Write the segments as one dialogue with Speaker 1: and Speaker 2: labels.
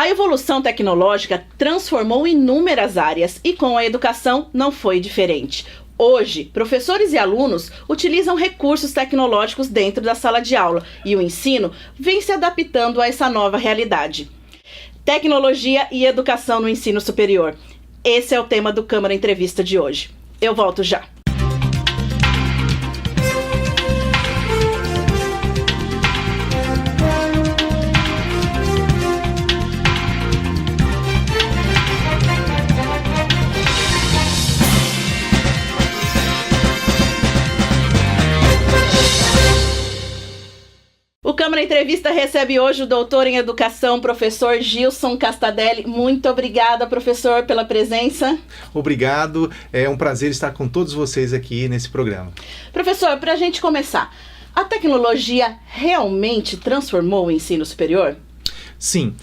Speaker 1: A evolução tecnológica transformou inúmeras áreas e com a educação não foi diferente. Hoje, professores e alunos utilizam recursos tecnológicos dentro da sala de aula e o ensino vem se adaptando a essa nova realidade. Tecnologia e educação no ensino superior. Esse é o tema do Câmara Entrevista de hoje. Eu volto já. O Câmara Entrevista recebe hoje o doutor em educação, professor Gilson Castadelli. Muito obrigada, professor, pela presença.
Speaker 2: Obrigado, é um prazer estar com todos vocês aqui nesse programa.
Speaker 1: Professor, para a gente começar, a tecnologia realmente transformou o ensino superior?
Speaker 2: Sim,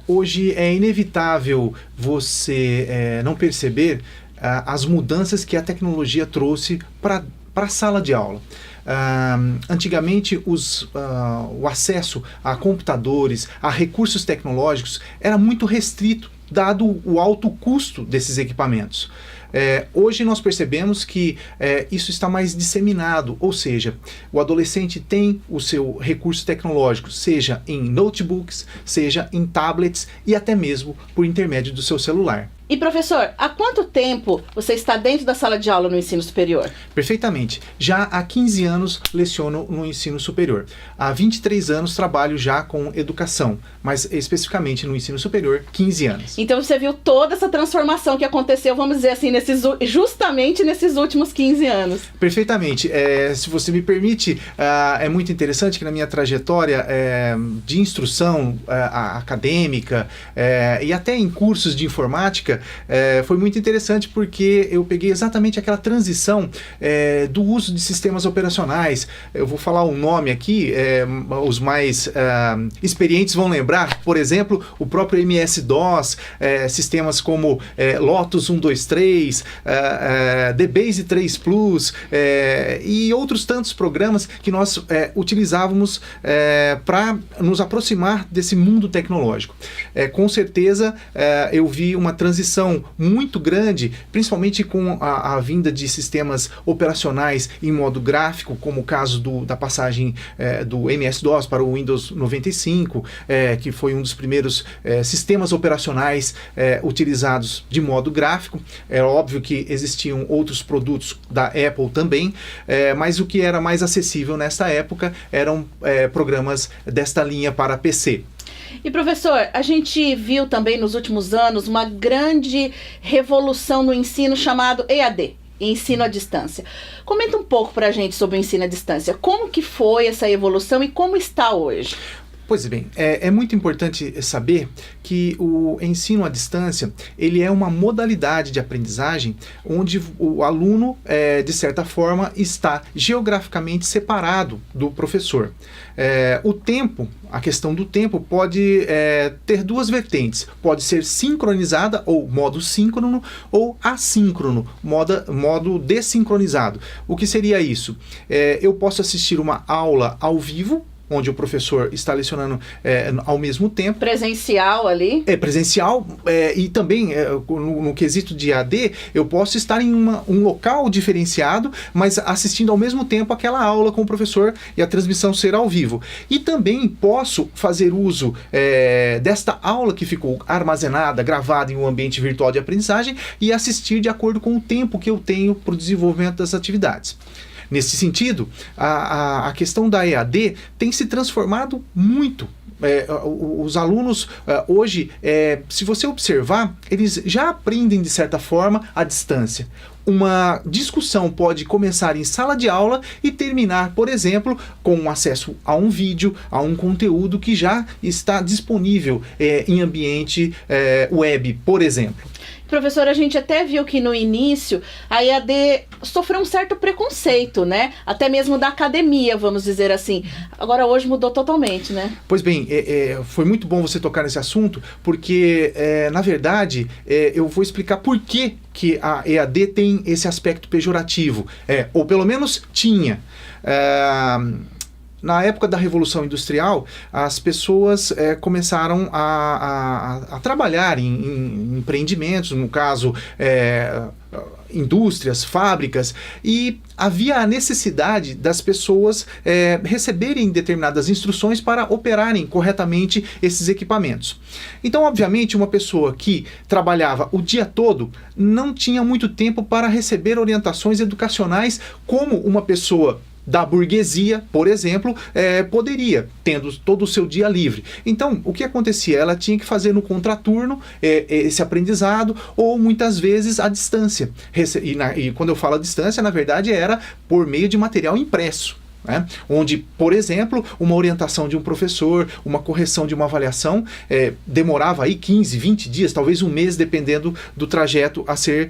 Speaker 2: hoje é inevitável você não perceber as mudanças que a tecnologia trouxe para a sala de aula. Antigamente o acesso a computadores, a recursos tecnológicos era muito restrito, dado o alto custo desses equipamentos. Hoje nós percebemos que isso está mais disseminado, ou seja, o adolescente tem o seu recurso tecnológico, seja em notebooks, seja em tablets e até mesmo por intermédio do seu celular.
Speaker 1: E professor, há quanto tempo você está dentro da sala de aula no ensino superior?
Speaker 2: Perfeitamente. Já há 15 anos leciono no ensino superior. Há 23 anos trabalho já com educação, mas especificamente no ensino superior, 15 anos.
Speaker 1: Então você viu toda essa transformação que aconteceu, vamos dizer assim, justamente nesses últimos 15 anos.
Speaker 2: Perfeitamente. Se você me permite, é muito interessante que na minha trajetória de instrução acadêmica e até em cursos de informática, foi muito interessante porque eu peguei exatamente aquela transição do uso de sistemas operacionais. Eu vou falar um nome aqui, os mais experientes vão lembrar, por exemplo, o próprio MS-DOS, sistemas como Lotus 123, DBase 3 Plus e outros tantos programas que nós utilizávamos para nos aproximar desse mundo tecnológico. Com certeza eu vi uma transição muito grande, principalmente com a vinda de sistemas operacionais em modo gráfico, como o caso da passagem do MS-DOS para o Windows 95, que foi um dos primeiros sistemas operacionais utilizados de modo gráfico. É óbvio que existiam outros produtos da Apple também, mas o que era mais acessível nesta época eram programas desta linha para PC.
Speaker 1: E professor, a gente viu também nos últimos anos uma grande revolução no ensino chamado EAD, ensino à distância. Comenta um pouco pra gente sobre o ensino à distância. Como que foi essa evolução e como está hoje?
Speaker 2: Pois bem, é muito importante saber que o ensino à distância, ele é uma modalidade de aprendizagem onde o aluno, de certa forma, está geograficamente separado do professor. A questão do tempo pode ter duas vertentes. Pode ser sincronizada, ou modo síncrono, ou assíncrono, modo desincronizado. O que seria isso? Eu posso assistir uma aula ao vivo, onde o professor está lecionando ao mesmo tempo.
Speaker 1: Presencial ali?
Speaker 2: Presencial, e também no quesito de AD, eu posso estar em um local diferenciado, mas assistindo ao mesmo tempo aquela aula com o professor e a transmissão ser ao vivo. E também posso fazer uso desta aula que ficou armazenada, gravada em um ambiente virtual de aprendizagem e assistir de acordo com o tempo que eu tenho para o desenvolvimento das atividades. Nesse sentido, a questão da EAD tem se transformado muito. Os alunos hoje, se você observar, eles já aprendem de certa forma à distância. Uma discussão pode começar em sala de aula e terminar, por exemplo, com acesso a um vídeo, a um conteúdo que já está disponível em ambiente web, por exemplo.
Speaker 1: Professor, a gente até viu que no início a EAD sofreu um certo preconceito, né? Até mesmo da academia, vamos dizer assim. Agora hoje mudou totalmente, né?
Speaker 2: Pois bem, foi muito bom você tocar nesse assunto, porque, na verdade, eu vou explicar por que a EAD tem esse aspecto pejorativo, ou pelo menos tinha. Na época da Revolução Industrial, as pessoas começaram a trabalhar em empreendimentos, no caso, indústrias, fábricas, e havia a necessidade das pessoas receberem determinadas instruções para operarem corretamente esses equipamentos. Então, obviamente, uma pessoa que trabalhava o dia todo não tinha muito tempo para receber orientações educacionais como uma pessoa da burguesia, por exemplo, poderia, tendo todo o seu dia livre. Então, o que acontecia? Ela tinha que fazer no contraturno esse aprendizado, ou muitas vezes à distância. E quando eu falo à distância, na verdade, era por meio de material impresso. Né? Onde, por exemplo, uma orientação de um professor, uma correção de uma avaliação demorava aí 15, 20 dias, talvez um mês, dependendo do trajeto a ser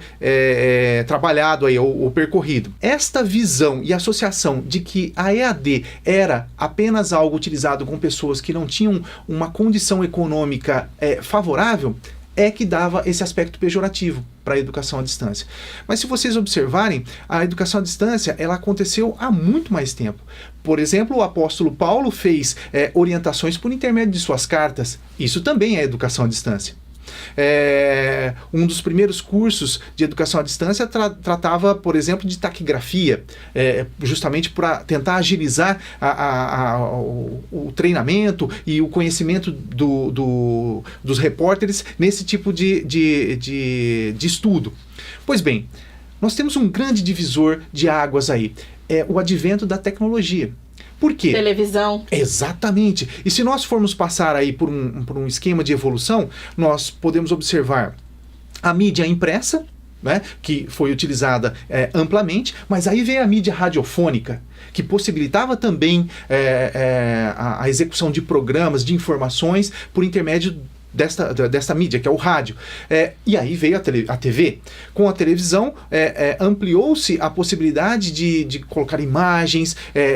Speaker 2: trabalhado aí, ou percorrido. Esta visão e associação de que a EAD era apenas algo utilizado com pessoas que não tinham uma condição econômica favorável, é que dava esse aspecto pejorativo para a educação à distância. Mas se vocês observarem, a educação à distância ela aconteceu há muito mais tempo. Por exemplo, o apóstolo Paulo fez orientações por intermédio de suas cartas. Isso também é educação à distância. Um dos primeiros cursos de educação à distância tratava, por exemplo, de taquigrafia, justamente para tentar agilizar o treinamento e o conhecimento dos repórteres nesse tipo de estudo. Pois bem, nós temos um grande divisor de águas aí, o advento da tecnologia. Por quê?
Speaker 1: Televisão.
Speaker 2: Exatamente. E se nós formos passar aí por um esquema de evolução, nós podemos observar a mídia impressa, né, que foi utilizada amplamente, mas aí veio a mídia radiofônica, que possibilitava também a execução de programas, de informações, por intermédio desta mídia, que é o rádio. E aí veio a TV. Com a televisão, ampliou-se a possibilidade de colocar imagens,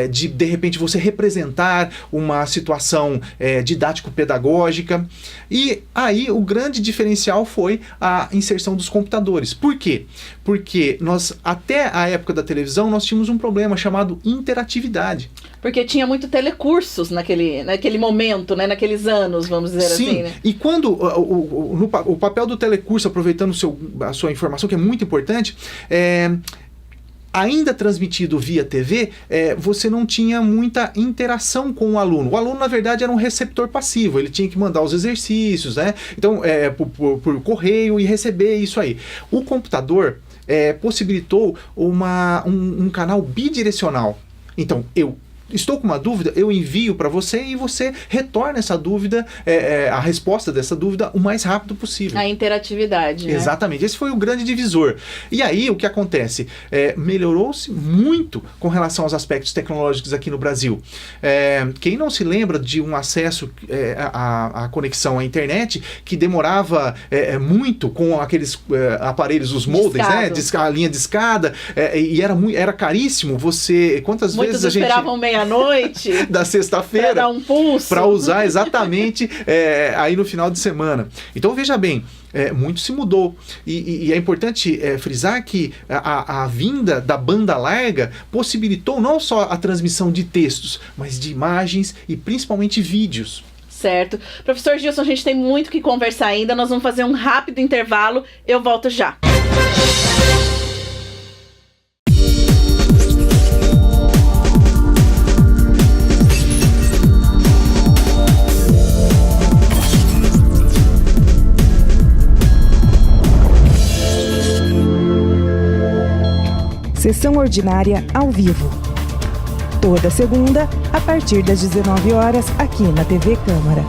Speaker 2: de repente você representar uma situação didático-pedagógica. E aí o grande diferencial foi a inserção dos computadores. Por quê? Porque até a época da televisão, nós tínhamos um problema chamado interatividade.
Speaker 1: Porque tinha muito telecursos naquele momento, né? Naqueles anos, vamos dizer assim. Né?
Speaker 2: E quando o papel do telecurso, aproveitando a sua informação, que é muito importante, ainda transmitido via TV, você não tinha muita interação com o aluno. O aluno, na verdade, era um receptor passivo. Ele tinha que mandar os exercícios, né? Então, por correio e receber isso aí. O computador possibilitou um canal bidirecional. Então, estou com uma dúvida, eu envio para você e você retorna essa dúvida, a resposta dessa dúvida o mais rápido possível.
Speaker 1: A interatividade. Né?
Speaker 2: Exatamente, esse foi o grande divisor. E aí o que acontece? Melhorou-se muito com relação aos aspectos tecnológicos aqui no Brasil. Quem não se lembra de um acesso à conexão à internet que demorava muito com aqueles aparelhos, os modems, né? A linha de escada, e era caríssimo. Quantas vezes a gente...
Speaker 1: esperavam meia-noite
Speaker 2: da sexta-feira
Speaker 1: para dar um pulso,
Speaker 2: para usar exatamente aí no final de semana. Então veja bem, muito se mudou e é importante frisar que a vinda da banda larga possibilitou não só a transmissão de textos, mas de imagens e principalmente vídeos.
Speaker 1: Certo. Professor Gilson, a gente tem muito que conversar ainda, nós vamos fazer um rápido intervalo, eu volto já.
Speaker 3: Sessão ordinária ao vivo. Toda segunda, a partir das 19 horas, aqui na TV Câmara.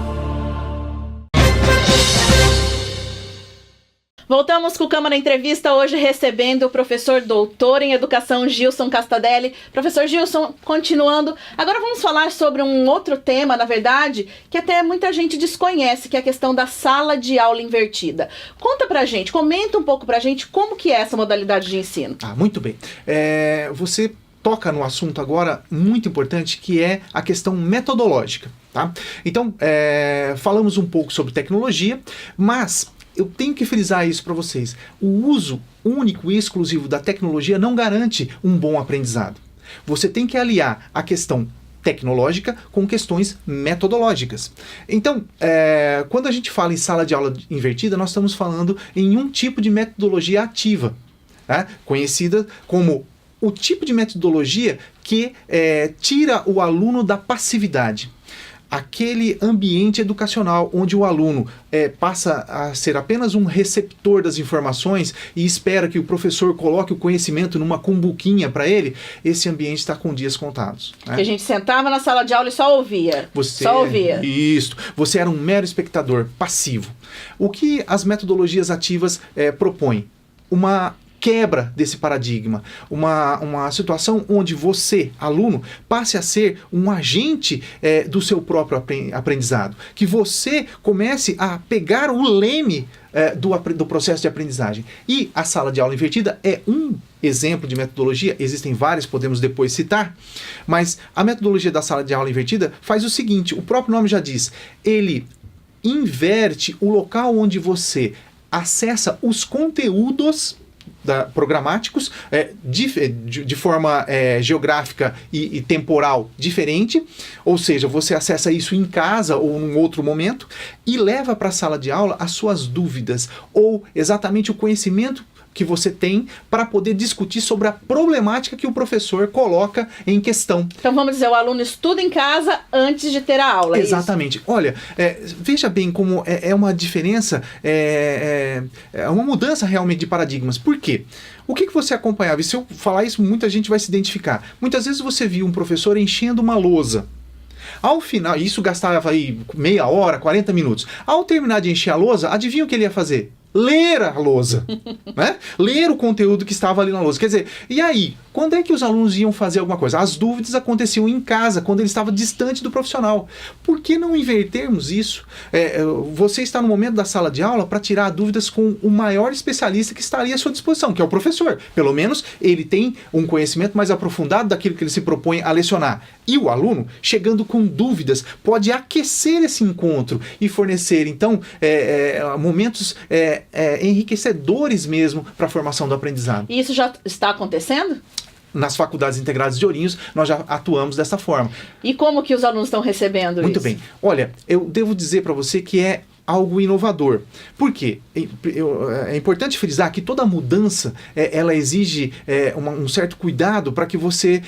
Speaker 1: Voltamos com o Câmara Entrevista, hoje recebendo o professor doutor em Educação, Gilson Castadelli. Professor Gilson, continuando, agora vamos falar sobre um outro tema, na verdade, que até muita gente desconhece, que é a questão da sala de aula invertida. Conta pra gente, comenta um pouco pra gente como que é essa modalidade de ensino.
Speaker 2: Muito bem. Você toca no assunto agora muito importante, que é a questão metodológica. Tá? Então, falamos um pouco sobre tecnologia, mas eu tenho que frisar isso para vocês. O uso único e exclusivo da tecnologia não garante um bom aprendizado. Você tem que aliar a questão tecnológica com questões metodológicas. Então, quando a gente fala em sala de aula invertida, nós estamos falando em um tipo de metodologia ativa, tá? Conhecida como o tipo de metodologia que tira o aluno da passividade. Aquele ambiente educacional onde o aluno passa a ser apenas um receptor das informações e espera que o professor coloque o conhecimento numa cumbuquinha para ele, esse ambiente está com dias contados. Né?
Speaker 1: Que a gente sentava na sala de aula e só ouvia. Só ouvia.
Speaker 2: Isso. Você era um mero espectador passivo. O que as metodologias ativas propõem? Uma quebra desse paradigma, uma situação onde você, aluno, passe a ser um agente do seu próprio aprendizado, que você comece a pegar o leme do processo de aprendizagem. E a sala de aula invertida é um exemplo de metodologia, existem várias, podemos depois citar, mas a metodologia da sala de aula invertida faz o seguinte, o próprio nome já diz, ele inverte o local onde você acessa os conteúdos programáticos de forma geográfica e temporal diferente, ou seja, você acessa isso em casa ou num outro momento e leva para a sala de aula as suas dúvidas ou exatamente o conhecimento que você tem para poder discutir sobre a problemática que o professor coloca em questão.
Speaker 1: Então vamos dizer, o aluno estuda em casa antes de ter a aula.
Speaker 2: Exatamente. É isso? Olha, veja bem como é uma diferença, é uma mudança realmente de paradigmas. Por quê? O que você acompanhava? E se eu falar isso, muita gente vai se identificar. Muitas vezes você viu um professor enchendo uma lousa. Ao final, isso gastava aí meia hora, 40 minutos. Ao terminar de encher a lousa, adivinha o que ele ia fazer? Ler a lousa, né? Ler o conteúdo que estava ali na lousa. Quer dizer, e aí, quando é que os alunos iam fazer alguma coisa? As dúvidas aconteciam em casa, quando ele estava distante do profissional. Por que não invertermos isso? Você está no momento da sala de aula para tirar dúvidas com o maior especialista que estaria à sua disposição, que é o professor. Pelo menos ele tem um conhecimento mais aprofundado daquilo que ele se propõe a lecionar. E o aluno, chegando com dúvidas, pode aquecer esse encontro e fornecer, então, momentos enriquecedores mesmo para a formação do aprendizado.
Speaker 1: E isso já está acontecendo?
Speaker 2: Nas faculdades integradas de Ourinhos, nós já atuamos dessa forma.
Speaker 1: E como que os alunos estão recebendo isso?
Speaker 2: Muito bem. Olha, eu devo dizer para você que é algo inovador. Por quê? É importante frisar que toda mudança ela exige um certo cuidado para que você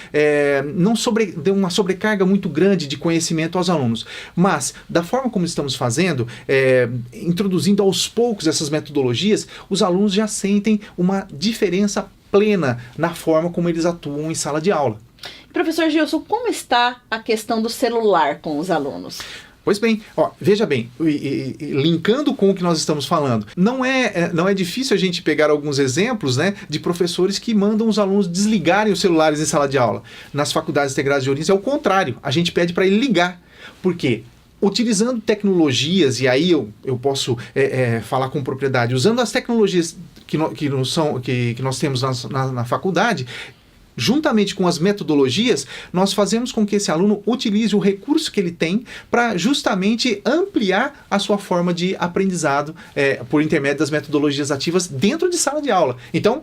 Speaker 2: não dê uma sobrecarga muito grande de conhecimento aos alunos. Mas, da forma como estamos fazendo, introduzindo aos poucos essas metodologias, os alunos já sentem uma diferença plena na forma como eles atuam em sala de aula.
Speaker 1: Professor Gilson, como está a questão do celular com os alunos?
Speaker 2: Pois bem, veja bem, linkando com o que nós estamos falando, não é difícil a gente pegar alguns exemplos, né, de professores que mandam os alunos desligarem os celulares em sala de aula. Nas faculdades integradas de Ourinhos é o contrário, a gente pede para ele ligar. Por quê? Utilizando tecnologias, e aí eu posso falar com propriedade, usando as tecnologias que nós temos na faculdade, juntamente com as metodologias, nós fazemos com que esse aluno utilize o recurso que ele tem para justamente ampliar a sua forma de aprendizado por intermédio das metodologias ativas dentro de sala de aula. Então,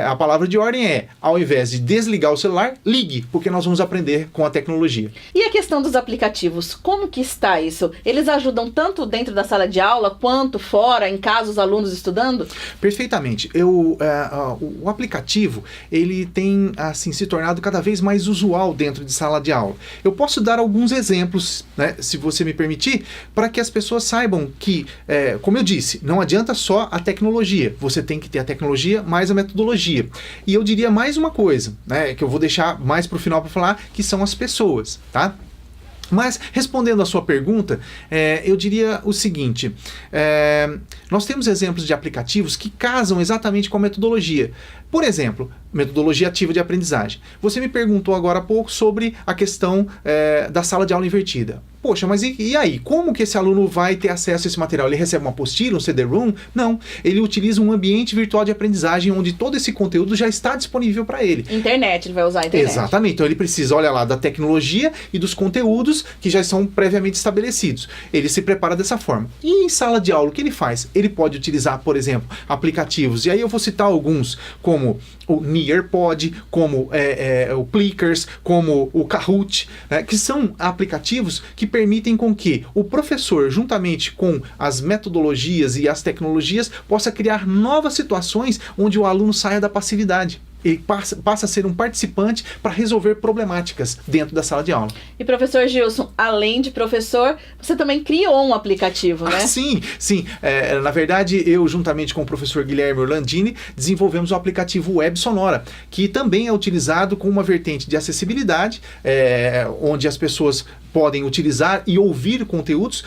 Speaker 2: a palavra de ordem é, ao invés de desligar o celular, ligue, porque nós vamos aprender com a tecnologia.
Speaker 1: E a questão dos aplicativos, como que está isso? Eles ajudam tanto dentro da sala de aula, quanto fora, em casa, os alunos estudando?
Speaker 2: Perfeitamente. O aplicativo, ele tem assim, se tornado cada vez mais usual dentro de sala de aula. Eu posso dar alguns exemplos, né, se você me permitir, para que as pessoas saibam que, como eu disse, não adianta só a tecnologia. Você tem que ter a tecnologia mais a metodologia. E eu diria mais uma coisa, né, que eu vou deixar mais para o final para falar, que são as pessoas, tá? Mas, respondendo à sua pergunta, eu diria o seguinte, nós temos exemplos de aplicativos que casam exatamente com a metodologia. Por exemplo, metodologia ativa de aprendizagem. Você me perguntou agora há pouco sobre a questão da sala de aula invertida. poxa, mas e aí? Como que esse aluno vai ter acesso a esse material? Ele recebe uma apostila, um CD-ROM? Não. Ele utiliza um ambiente virtual de aprendizagem onde todo esse conteúdo já está disponível para ele.
Speaker 1: Internet, ele vai usar a internet.
Speaker 2: Exatamente. Então ele precisa, olha lá, da tecnologia e dos conteúdos que já são previamente estabelecidos. Ele se prepara dessa forma. E em sala de aula, o que ele faz? Ele pode utilizar, por exemplo, aplicativos. E aí eu vou citar alguns, como o Nearpod, como o Plickers, como o Kahoot, né, que são aplicativos que permitem com que o professor, juntamente com as metodologias e as tecnologias, possa criar novas situações onde o aluno saia da passividade. Ele passa a ser um participante para resolver problemáticas dentro da sala de aula.
Speaker 1: E professor Gilson, além de professor, você também criou um aplicativo, né?
Speaker 2: Sim. Na verdade, eu, juntamente com o professor Guilherme Orlandini, desenvolvemos o aplicativo Web Sonora, que também é utilizado com uma vertente de acessibilidade, onde as pessoas podem utilizar e ouvir conteúdos,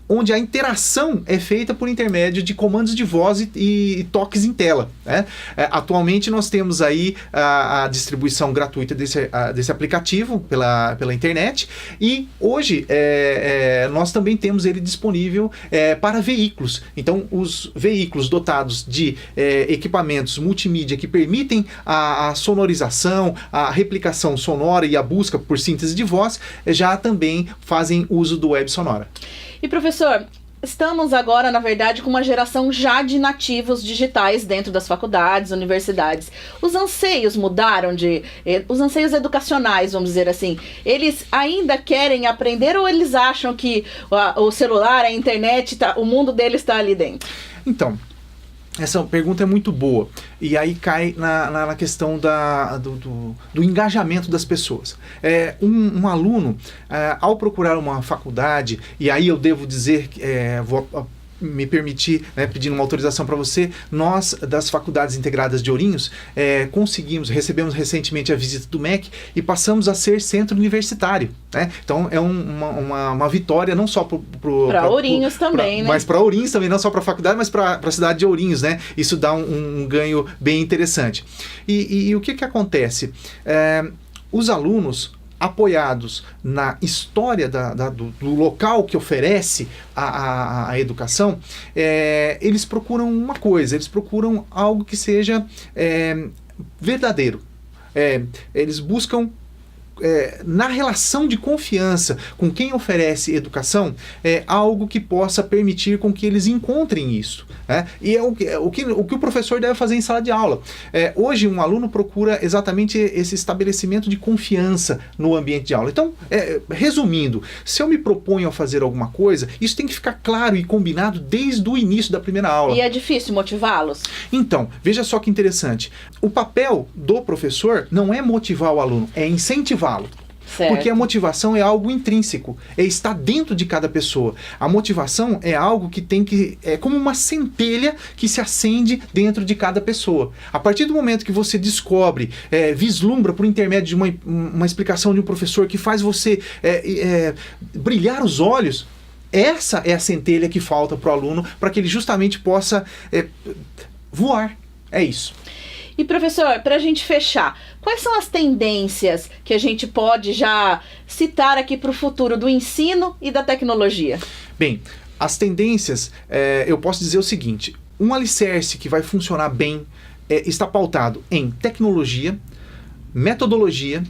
Speaker 2: onde a interação é feita por intermédio de comandos de voz e toques em tela, né? Atualmente nós temos aí a distribuição gratuita desse aplicativo pela internet, e hoje nós também temos ele disponível para veículos. Então os veículos dotados de equipamentos multimídia que permitem a sonorização, a replicação sonora e a busca por síntese de voz já também fazem uso do Web Sonora.
Speaker 1: E professor, estamos agora, na verdade, com uma geração já de nativos digitais dentro das faculdades, universidades. Os anseios mudaram os anseios educacionais, vamos dizer assim. Eles ainda querem aprender ou eles acham que o celular, a internet, o mundo deles está ali dentro?
Speaker 2: Então, essa pergunta é muito boa, e aí cai na questão do engajamento das pessoas. Um aluno, ao procurar uma faculdade, e aí eu devo dizer, vou me permitir, né, pedindo uma autorização para você, nós das Faculdades Integradas de Ourinhos recebemos recentemente a visita do MEC e passamos a ser centro universitário, né? Então é uma vitória não só para
Speaker 1: Ourinhos também, né?
Speaker 2: Mas para Ourinhos também, não só para a faculdade, mas para a cidade de Ourinhos, né? Isso dá um ganho bem interessante. E o que acontece? Os alunos, apoiados na história do local que oferece a educação, eles procuram uma coisa, eles procuram algo que seja verdadeiro. Eles buscam, na relação de confiança com quem oferece educação, algo que possa permitir com que eles encontrem isso, né? E o que o professor deve fazer em sala de aula. Hoje um aluno procura exatamente esse estabelecimento de confiança no ambiente de aula. Então, resumindo, se eu me proponho a fazer alguma coisa, isso tem que ficar claro e combinado desde o início da primeira aula.
Speaker 1: E é difícil motivá-los?
Speaker 2: Então, veja só que interessante. O papel do professor não é motivar o aluno, é incentivá-lo.
Speaker 1: Certo.
Speaker 2: Porque a motivação é algo intrínseco, está dentro de cada pessoa. A motivação é algo que é como uma centelha que se acende dentro de cada pessoa. A partir do momento que você descobre, vislumbra por intermédio de uma explicação de um professor que faz você brilhar os olhos, essa é a centelha que falta para o aluno, para que ele justamente possa voar. É isso.
Speaker 1: E professor, para a gente fechar, quais são as tendências que a gente pode já citar aqui para o futuro do ensino e da tecnologia?
Speaker 2: Bem, as tendências, eu posso dizer o seguinte: um alicerce que vai funcionar bem está pautado em tecnologia, metodologia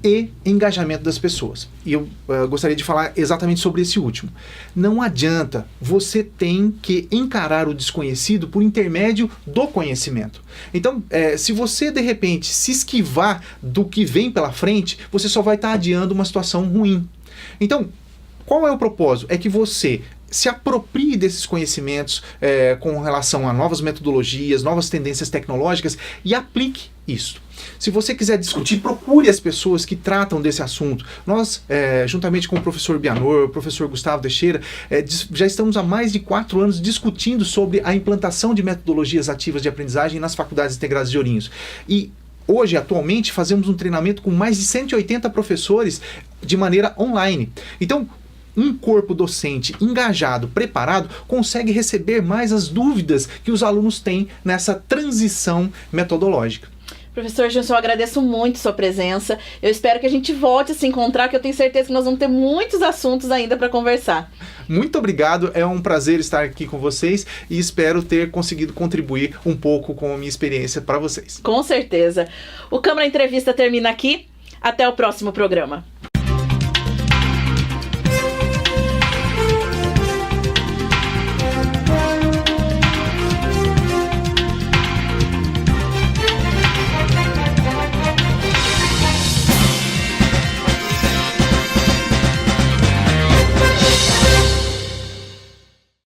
Speaker 2: e engajamento das pessoas. E eu gostaria de falar exatamente sobre esse último. Não adianta, você tem que encarar o desconhecido por intermédio do conhecimento. Então, se você de repente se esquivar do que vem pela frente, você só vai estar adiando uma situação ruim. Então, qual é o propósito? É que você se aproprie desses conhecimentos com relação a novas metodologias, novas tendências tecnológicas e aplique isso. Se você quiser discutir, procure as pessoas que tratam desse assunto. Nós, juntamente com o professor Bianor, o professor Gustavo Teixeira, já estamos há mais de 4 anos discutindo sobre a implantação de metodologias ativas de aprendizagem nas Faculdades Integradas de Ourinhos. E hoje, atualmente, fazemos um treinamento com mais de 180 professores de maneira online. Então, um corpo docente engajado, preparado, consegue receber mais as dúvidas que os alunos têm nessa transição metodológica.
Speaker 1: Professor Gilson, eu agradeço muito sua presença. Eu espero que a gente volte a se encontrar, que eu tenho certeza que nós vamos ter muitos assuntos ainda para conversar.
Speaker 2: Muito obrigado, é um prazer estar aqui com vocês e espero ter conseguido contribuir um pouco com a minha experiência para vocês.
Speaker 1: Com certeza. O Câmara Entrevista termina aqui. Até o próximo programa.